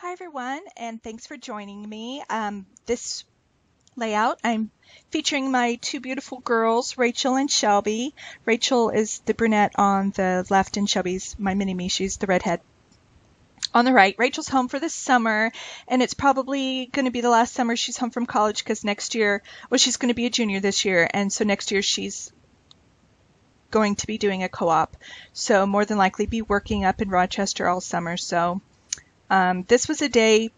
Hi everyone, and thanks for joining me. This layout, I'm featuring my two beautiful girls, Rachel and Shelby. Rachel is the brunette on the left, and Shelby's my mini-me. She's the redhead on the right. Rachel's home for the summer, and it's probably going to be the last summer she's home from college because next year, well, she's going to be a junior this year, and so next year she's going to be doing a co-op. So more than likely be working up in Rochester all summer. So this was a day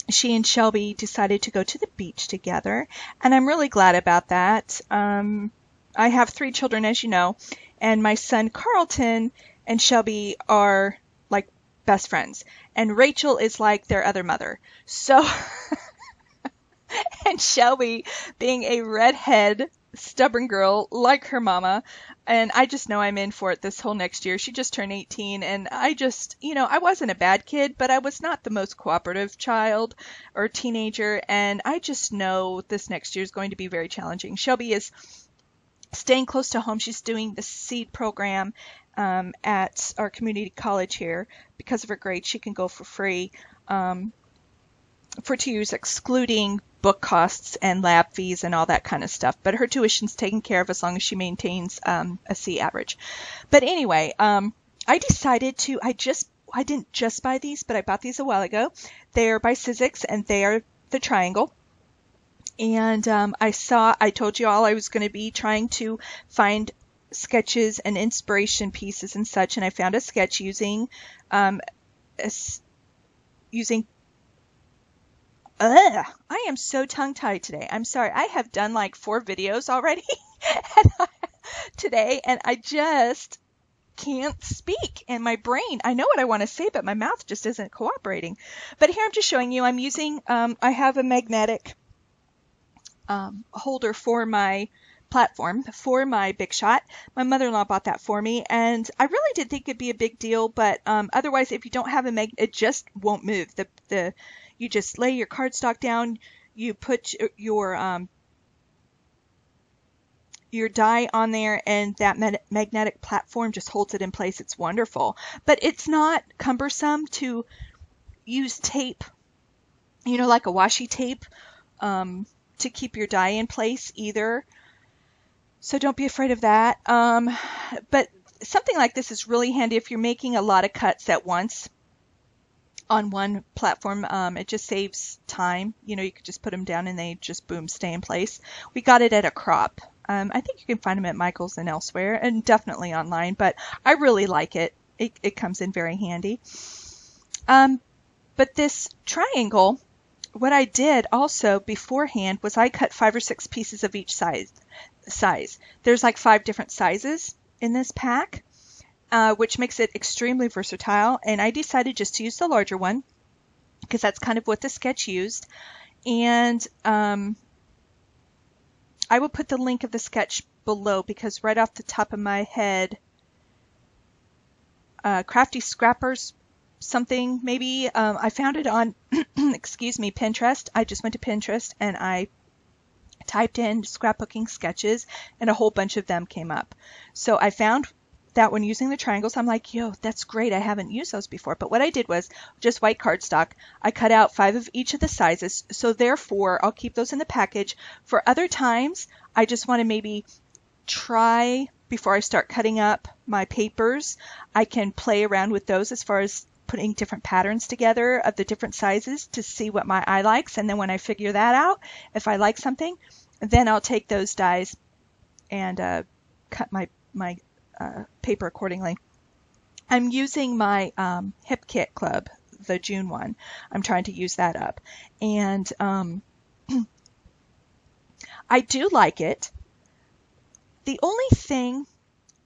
she and Shelby decided to go to the beach together, and I'm really glad about that. I have 3 children, as you know, and my son Carlton and Shelby are like best friends, and Rachel is like their other mother. So, and Shelby, being a redhead, stubborn girl like her mama, and I just know I'm in for it this whole next year. She just turned 18, and I just, I wasn't a bad kid, but I was not the most cooperative child or teenager, and I just know this next year is going to be very challenging. Shelby is staying close to home. She's doing the SEED program at our community college here. Because of her grades, she can go for free for 2 years, excluding book costs and lab fees and all that kind of stuff. But her tuition's taken care of as long as she maintains a C average. But anyway, I decided to, I didn't just buy these, but I bought these a while ago. They're by Sizzix, and they are the triangle. And I told you all I was going to be trying to find sketches and inspiration pieces and such, and I found a sketch using I am so tongue-tied today. I'm sorry. I have done like 4 videos already today, and I just can't speak. And my brain, I know what I want to say, but my mouth just isn't cooperating. But here I'm just showing you. I'm using, I have a magnetic holder for my platform for my Big Shot. My mother-in-law bought that for me, and I really did think it'd be a big deal, but otherwise, if you don't have a it just won't move. You just lay your cardstock down, you put your die on there, and that magnetic platform just holds it in place. It's wonderful, but it's not cumbersome to use tape, like a washi tape, to keep your die in place either. So don't be afraid of that. But something like this is really handy if you're making a lot of cuts at once on one platform. It just saves time. You could just put them down and they just, boom, stay in place. We got it at a crop. I think you can find them at Michael's and elsewhere, and definitely online, but I really like it. It comes in very handy. But this triangle, what I did also beforehand was I cut 5 or 6 pieces of each size. There's like 5 different sizes in this pack, which makes it extremely versatile, and I decided just to use the larger one because that's kind of what the sketch used. And I will put the link of the sketch below, because right off the top of my head, Crafty Scrappers something maybe, I found it on excuse me, Pinterest. I just went to Pinterest and I typed in scrapbooking sketches, and a whole bunch of them came up. So I found that one using the triangles. I'm like, yo, that's great. I haven't used those before. But what I did was just white cardstock. I cut out 5 of each of the sizes. So therefore, I'll keep those in the package. For other times, I just want to maybe try, before I start cutting up my papers, I can play around with those as far as putting different patterns together of the different sizes to see what my eye likes. And then when I figure that out, if I like something, then I'll take those dies and cut my paper accordingly. I'm using my Hip Kit Club, the June one. I'm trying to use that up. And I do like it. The only thing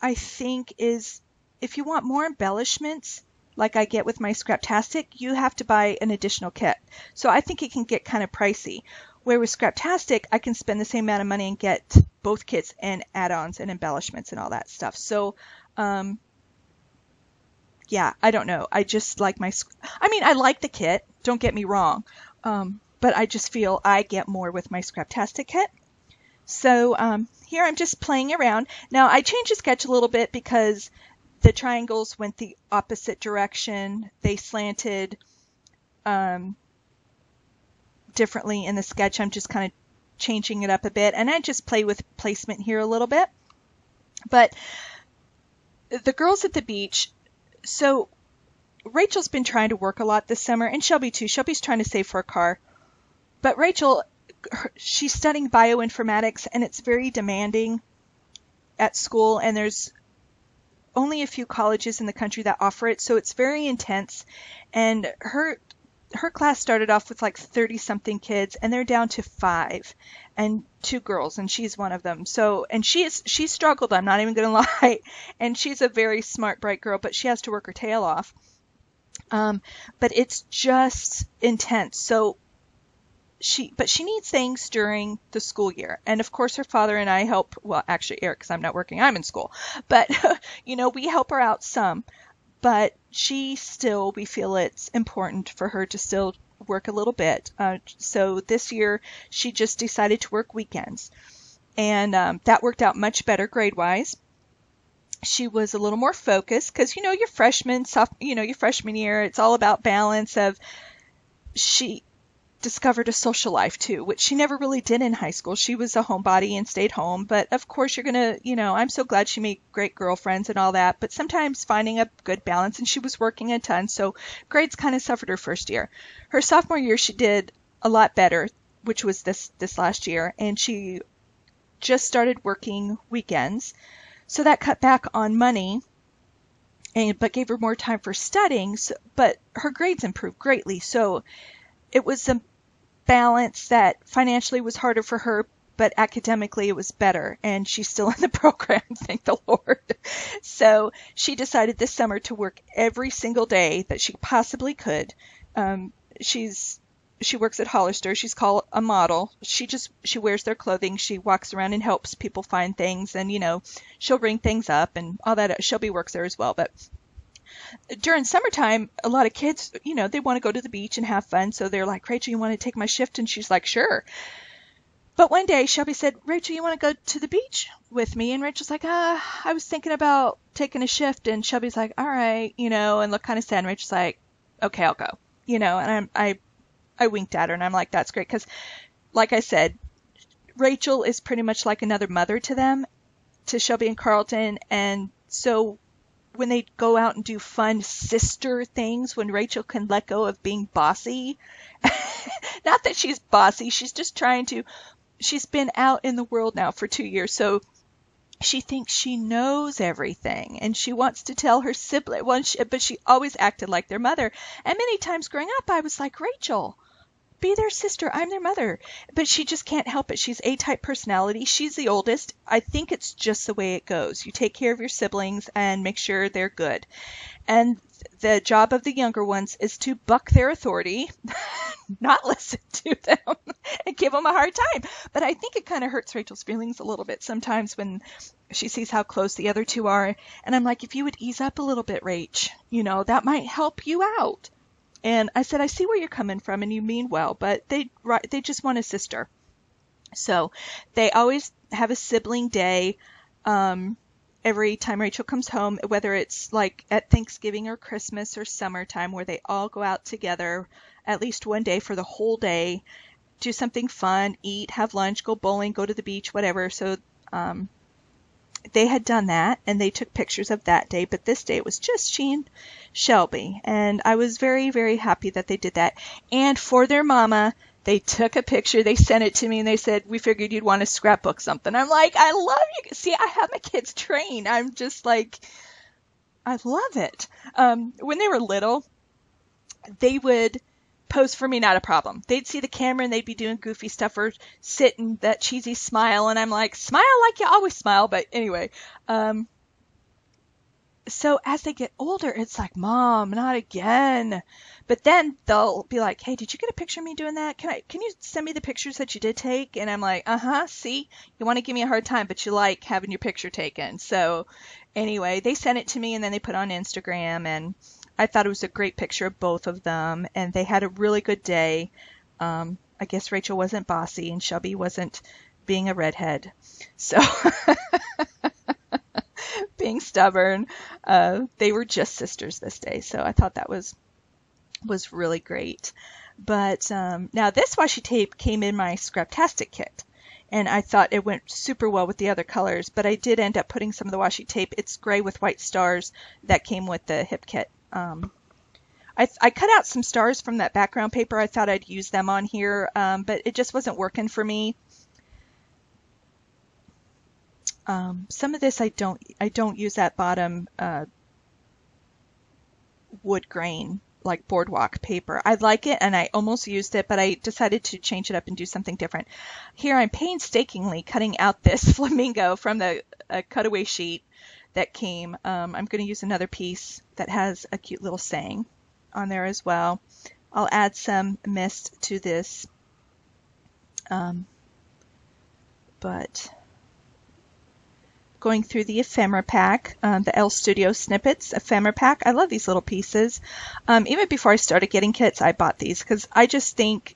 I think is, if you want more embellishments, like I get with my Scraptastic, you have to buy an additional kit. So I think it can get kind of pricey. Where with Scraptastic, I can spend the same amount of money and get both kits and add-ons and embellishments and all that stuff. So, yeah, I don't know. I just like I like the kit, don't get me wrong. But I just feel I get more with my Scraptastic kit. So here I'm just playing around. Now I changed the sketch a little bit because the triangles went the opposite direction. They slanted differently in the sketch. I'm just kind of changing it up a bit, and I just play with placement here a little bit. But the girls at the beach, so Rachel's been trying to work a lot this summer, and Shelby too. Shelby's trying to save for a car. But Rachel, she's studying bioinformatics, and it's very demanding at school, and there's only a few colleges in the country that offer it, so it's very intense. And her class started off with like 30-something kids, and they're down to 5 and 2 girls, and she's one of them. So, and she struggled, I'm not even going to lie. And she's a very smart, bright girl, but she has to work her tail off. But it's just intense. So she needs things during the school year. And of course her father and I help, well, actually Eric, because I'm not working, I'm in school, but we help her out some. But we feel it's important for her to still work a little bit. So this year she just decided to work weekends, and that worked out much better grade-wise. She was a little more focused because, your freshman year, it's all about balance of, she discovered a social life too, which she never really did in high school. She was a homebody and stayed home, but of course you're going to, I'm so glad she made great girlfriends and all that, but sometimes finding a good balance, and she was working a ton, so grades kind of suffered her first year. Her sophomore year she did a lot better, which was this last year, and she just started working weekends, so that cut back on money, but gave her more time for studying, but her grades improved greatly. So it was a balance that financially was harder for her, but academically it was better, and she's still in the program, thank the Lord. So she decided this summer to work every single day that she possibly could. She works at Hollister. She's called a model. She wears their clothing. She walks around and helps people find things, and she'll ring things up and all that. Shelby works there as well. But during summertime, a lot of kids, they want to go to the beach and have fun. So they're like, Rachel, you want to take my shift? And she's like, sure. But one day Shelby said, Rachel, you want to go to the beach with me? And Rachel's like, I was thinking about taking a shift. And Shelby's like, all right, and looked kind of sad. And Rachel's like, okay, I'll go, and I winked at her, and I'm like, that's great. Because like I said, Rachel is pretty much like another mother to them, to Shelby and Carlton. And so when they go out and do fun sister things, when Rachel can let go of being bossy, not that she's bossy, she's just she's been out in the world now for 2 years. So she thinks she knows everything, and she wants to tell her sibling, but she always acted like their mother. And many times growing up, I was like, Rachel, be their sister. I'm their mother. But she just can't help it. She's A-type personality. She's the oldest. I think it's just the way it goes. You take care of your siblings and make sure they're good. And the job of the younger ones is to buck their authority, not listen to them, and give them a hard time. But I think it kind of hurts Rachel's feelings a little bit sometimes when she sees how close the other two are. And I'm like, if you would ease up a little bit, Rach, that might help you out. And I said, I see where you're coming from, and you mean well, but they just want a sister. So they always have a sibling day every time Rachel comes home, whether it's like at Thanksgiving or Christmas or summertime, where they all go out together at least one day for the whole day, do something fun, eat, have lunch, go bowling, go to the beach, whatever. So they had done that, and they took pictures of that day, but this day it was just she and Shelby, and I was very, very happy that they did that. And for their mama, they took a picture, they sent it to me, and they said, we figured you'd want to scrapbook something. I'm like, I love you. See, I have my kids trained. I'm just like, I love it. When they were little, they would pose for me, not a problem. They'd see the camera and they'd be doing goofy stuff or sit in that cheesy smile, and I'm like, smile like you always smile. But anyway, so as they get older, it's like, Mom, not again. But then they'll be like, hey, did you get a picture of me doing that? Can you send me the pictures that you did take? And I'm like, see, you want to give me a hard time, but you like having your picture taken. So anyway, they sent it to me, and then they put it on Instagram, and I thought it was a great picture of both of them, and they had a really good day. I guess Rachel wasn't bossy, and Shelby wasn't being a redhead. So being stubborn, they were just sisters this day. So I thought that was was really great. But now this washi tape came in my Scraptastic kit, and I thought it went super well with the other colors, but I did end up putting some of the washi tape. It's gray with white stars that came with the hip kit. I cut out some stars from that background paper. I thought I'd use them on here, but it just wasn't working for me. Some of this I don't use that bottom wood grain like boardwalk paper. I like it and I almost used it, but I decided to change it up and do something different. Here I'm painstakingly cutting out this flamingo from the cutaway sheet that came. I'm going to use another piece that has a cute little saying on there as well. I'll add some mist to this, but going through the ephemera pack, the L Studio Snippets ephemera pack. I love these little pieces. Even before I started getting kits, I bought these because I just think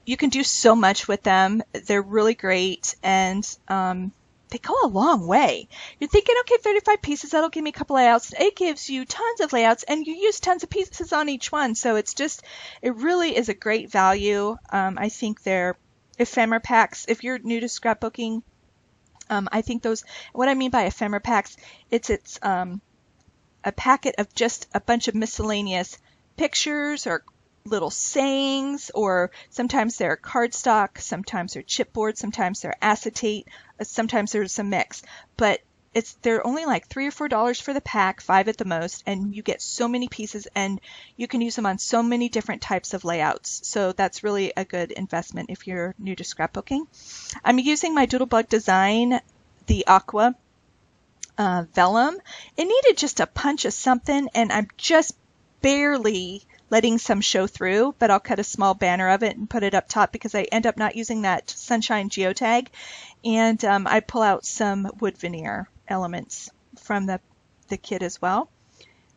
you can do so much with them. They're really great, and they go a long way. You're thinking, okay, 35 pieces, that'll give me a couple layouts. It gives you tons of layouts, and you use tons of pieces on each one. So it really is a great value. I think they're ephemera packs. If you're new to scrapbooking, I think those, what I mean by ephemera packs, it's a packet of just a bunch of miscellaneous pictures or little sayings, or sometimes they're cardstock, sometimes they're chipboard, sometimes they're acetate, sometimes there's a mix. But they're only like $3 or $4 for the pack, 5 at the most, and you get so many pieces and you can use them on so many different types of layouts. So that's really a good investment if you're new to scrapbooking. I'm using my Doodlebug design, the Aqua vellum. It needed just a punch of something, and I'm just barely letting some show through, but I'll cut a small banner of it and put it up top because I end up not using that sunshine geotag. And I pull out some wood veneer elements from the kit as well.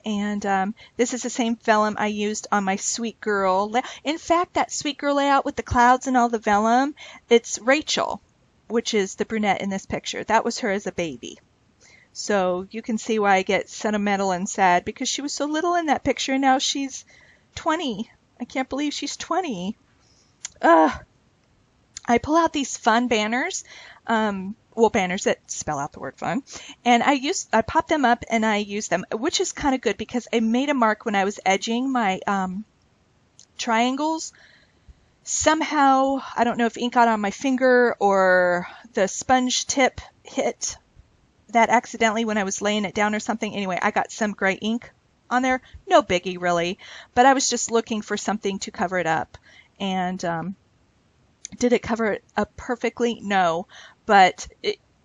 And this is the same vellum I used on my Sweet Girl. In fact, that Sweet Girl layout with the clouds and all the vellum, it's Rachel, which is the brunette in this picture. That was her as a baby. So you can see why I get sentimental and sad, because she was so little in that picture and now she's 20. I can't believe she's 20. I pull out these fun banners, banners that spell out the word fun, and I pop them up and I use them, which is kind of good because I made a mark when I was edging my triangles. Somehow, I don't know if ink got on my finger or the sponge tip hit that accidentally when I was laying it down or something. Anyway, I got some gray ink on there. No biggie really, but I was just looking for something to cover it up. And did it cover it up perfectly? No, but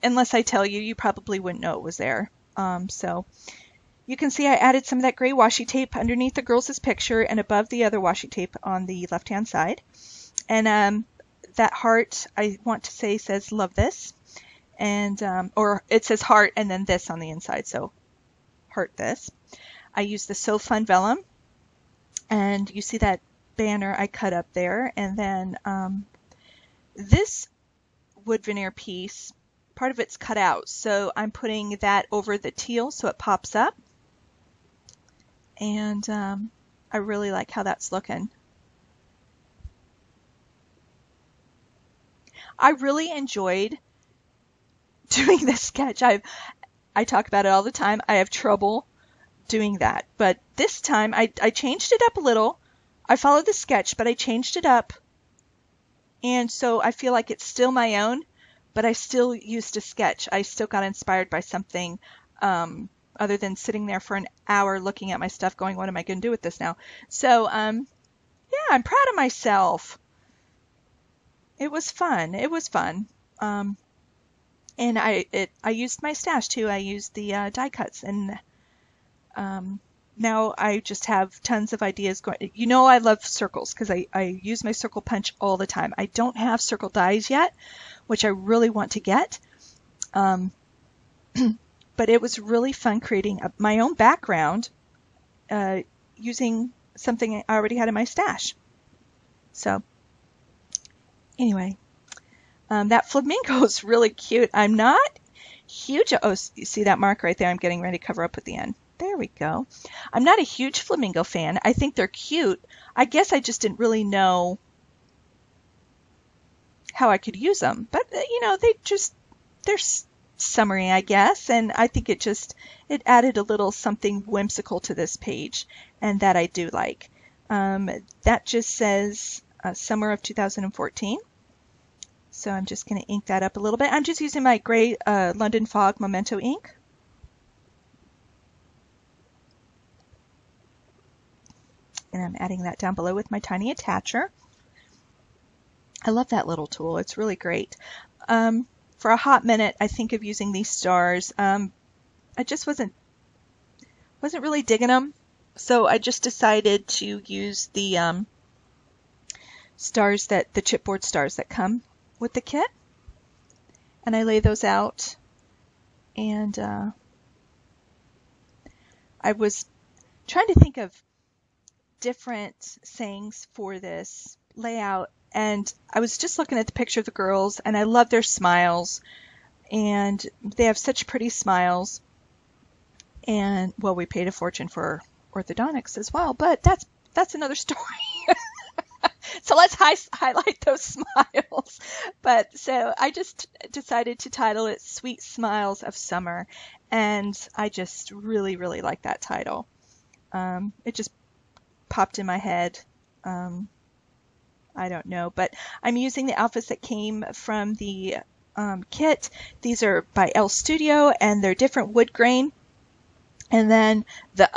unless I tell you, you probably wouldn't know it was there. So you can see I added some of that gray washi tape underneath the girls' picture and above the other washi tape on the left-hand side. And that heart, I want to say, says love this. And or it says heart and then this on the inside, so heart this. I use the So Fun vellum, and you see that banner I cut up there. And then this wood veneer piece, part of it's cut out, so I'm putting that over the teal so it pops up. And I really like how that's looking. I really enjoyed doing this sketch. I talk about it all the time. I have trouble doing that, but this time I changed it up a little. I followed the sketch, but I changed it up, and so I feel like it's still my own, but I still used a sketch. I still got inspired by something other than sitting there for an hour looking at my stuff going, what am I going to do with this now? So yeah, I'm proud of myself. It was fun. It was fun. And I used my stash too. I used the die cuts, and now I just have tons of ideas going. You know, I love circles because I use my circle punch all the time. I don't have circle dies yet, which I really want to get. But it was really fun creating my own background using something I already had in my stash. So anyway. That flamingo is really cute. I'm not huge. Oh, you see that mark right there? I'm getting ready to cover up at the end. There we go. I'm not a huge flamingo fan. I think they're cute. I guess I just didn't really know how I could use them. But, you know, they're summery, I guess. And I think it added a little something whimsical to this page. And that I do like. That just says summer of 2014. So I'm just going to ink that up a little bit. I'm just using my gray London Fog Memento ink. And I'm adding that down below with my tiny attacher. I love that little tool. It's really great. For a hot minute, I think of using these stars. I just wasn't really digging them. So I just decided to use the stars the chipboard stars that come with the kit. And I lay those out. And I was trying to think of different sayings for this layout, and I was just looking at the picture of the girls, and I love their smiles, and they have such pretty smiles. And well, we paid a fortune for orthodontics as well, but that's another story. So let's highlight those smiles. But so I just decided to title it Sweet Smiles of Summer, and I just really, really like that title. It just popped in my head. I don't know, but I'm using the outfits that came from the kit. These are by L Studio, and they're different wood grain. And then the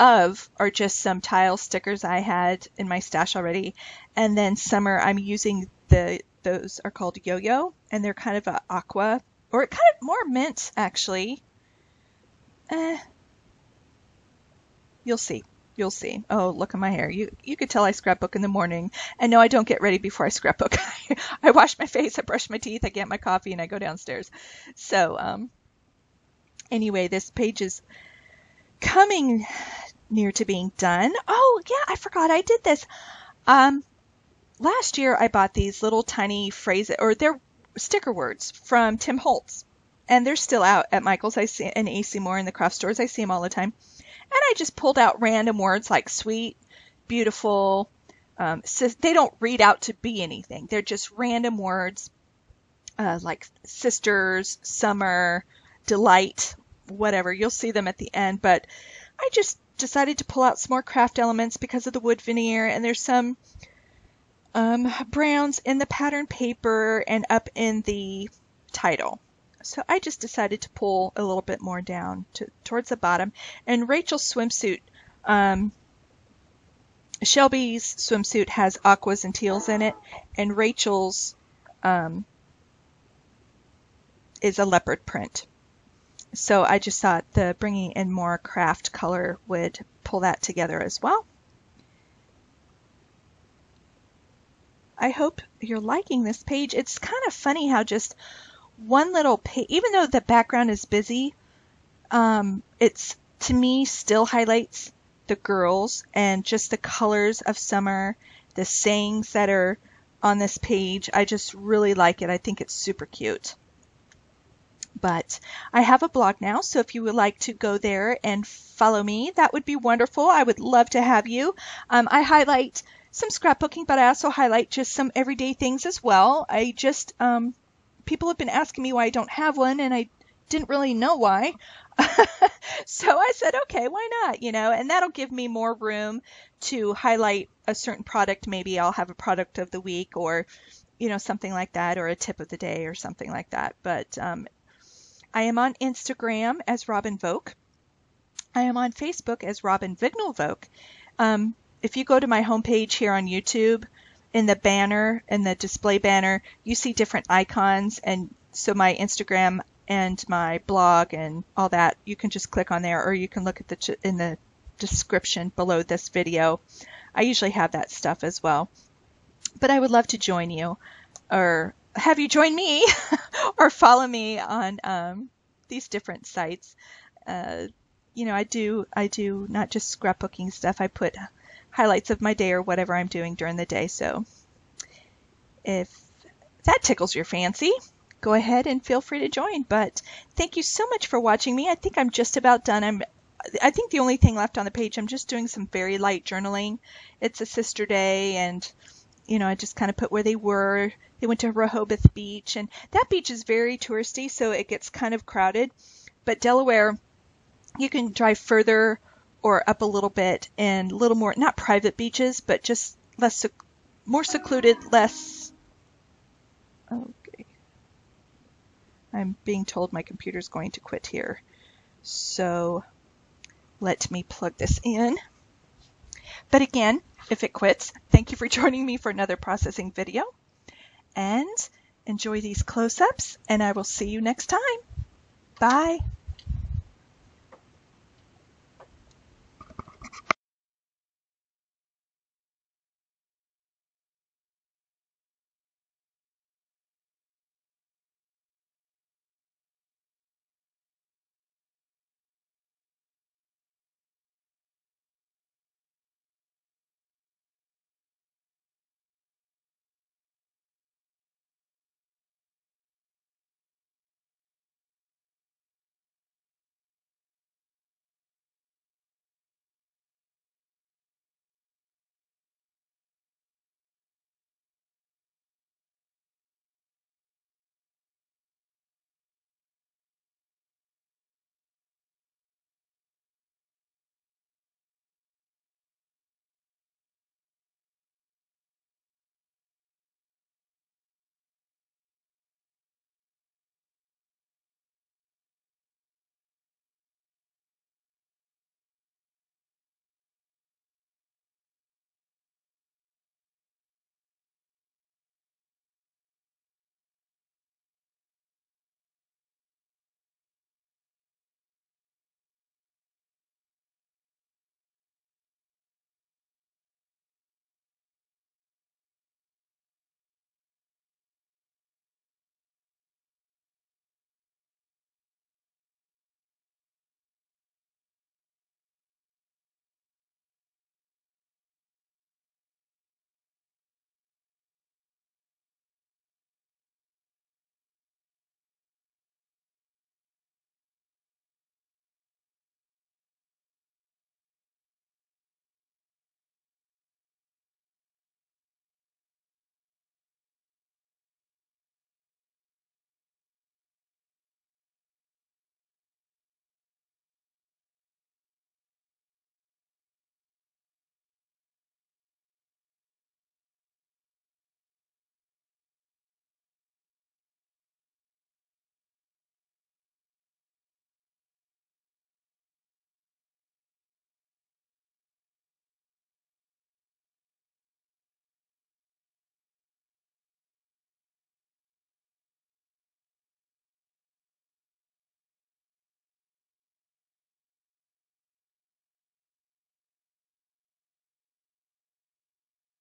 are just some tile stickers I had in my stash already. And then summer, I'm using those are called Yo-Yo, and they're kind of a aqua, or kind of more mint actually. You'll see. You'll see. Oh, look at my hair. You could tell I scrapbook in the morning. And no, I don't get ready before I scrapbook. I wash my face, I brush my teeth, I get my coffee, and I go downstairs. So anyway, this page is coming near to being done. Oh, yeah, I forgot I did this. Last year I bought these little tiny phrases, or they're sticker words from Tim Holtz. And they're still out at Michael's and AC Moore in the craft stores. I see them all the time. And I just pulled out random words like sweet, beautiful. They don't read out to be anything. They're just random words like sisters, summer, delight, whatever. You'll see them at the end. But I just decided to pull out some more craft elements because of the wood veneer. And there's some browns in the pattern paper and up in the title. So I just decided to pull a little bit more down towards the bottom. And Rachel's swimsuit, Shelby's swimsuit has aquas and teals in it, and Rachel's is a leopard print. So I just thought the bringing in more craft color would pull that together as well. I hope you're liking this page. It's kind of funny how just one little page, even though the background is busy, it's, to me, still highlights the girls and just the colors of summer, the sayings that are on this page. I just really like it. I think it's super cute. But I have a blog now, so if you would like to go there and follow me, that would be wonderful. I would love to have you. I highlight some scrapbooking, but I also highlight just some everyday things as well. I just, people have been asking me why I don't have one, and I didn't really know why. So I said, okay, why not? You know, and that'll give me more room to highlight a certain product. Maybe I'll have a product of the week, or, you know, something like that, or a tip of the day or something like that. But I am on Instagram as RobinVoak. I am on Facebook as RobinVoak. If you go to my homepage here on YouTube, in the banner, in the display banner, you see different icons. And so my Instagram and my blog and all that, you can just click on there, or you can look at in the description below this video. I usually have that stuff as well. But I would love to join you, or have you join me, or follow me on these different sites. You know, I do not just scrapbooking stuff. I put highlights of my day or whatever I'm doing during the day. So if that tickles your fancy, go ahead and feel free to join. But thank you so much for watching me. I think I'm just about done. I'm I think the only thing left on the page, I'm just doing some very light journaling. It's a sister day, and I just kind of put where they were. They went to Rehoboth Beach, and that beach is very touristy, so it gets kind of crowded. But Delaware, you can drive further or up a little bit, and a little more, not private beaches, but just more secluded, less. Okay. I'm being told my computer's going to quit here. So let me plug this in. But again, if it quits, thank you for joining me for another processing video. And enjoy these close-ups, and I will see you next time. Bye.